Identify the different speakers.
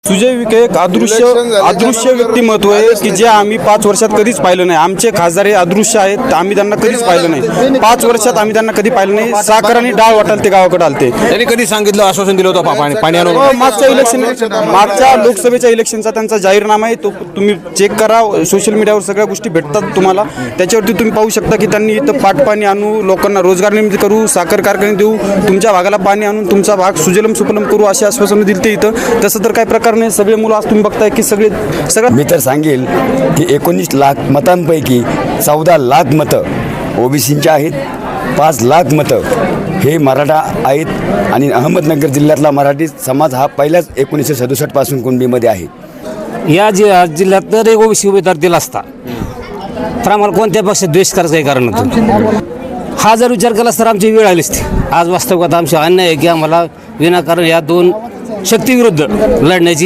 Speaker 1: सुजय विखे एक अदृश्य व्यक्तिमत्व आहे की जे आम्ही 5 वर्षात कधीच पाहिलं नाही. आमचे खासदार हे अदृश्य आहेत, आम्ही त्यांना कधीच पाहिलं नाही. 5 वर्षात आम्ही त्यांना कधी पाहिलं नाही. साखर आणि डाळ वाटाल ते गावाकडे आलते.
Speaker 2: त्यांनी कधी सांगितलं, आश्वासन दिलं होतं पाणी आणून?
Speaker 1: मागच्या लोकसभेच्या इलेक्शनचा त्यांचा जाहीरनामा आहे, तो तुम्ही चेक करा. सोशल मीडियावर सगळ्या गोष्टी भेटतात तुम्हाला. त्याच्यावरती तुम्ही पाहू शकता की त्यांनी इथं पाणी आणू, लोकांना रोजगार निर्मिती करू, साखर कारखाने देऊ, तुमच्या भागाला पाणी आणून तुमचा भाग सुजलम सुफलम करू अशी आश्वासनं दिली ते इथं. तसं तर काही प्रकार नाही. सगळे मुलं आज तुम्ही बघताय की सगळं
Speaker 3: मी तर सांगेल की 19 लाख मतांपैकी 14 लाख मतं ओबीसींची आहेत, 5 लाख मतं हे मराठा आहेत आणि अहमदनगर जिल्ह्यातला मराठी समाज हा पहिल्याच 1967 पासून कुणबीमध्ये आहे.
Speaker 4: या जिल्ह्यात जर एक ओबीसी उमेदवार दिला असता तर आम्हाला कोणत्या पक्षात द्वेष करायचं काही कारण नव्हतं. हा जर विचार केला तर आमची वेळ आली असती. आज वास्तविकता आमची अन्याय आहे की आम्हाला विनाकारण या 2 शक्तीविरुद्ध लढण्याची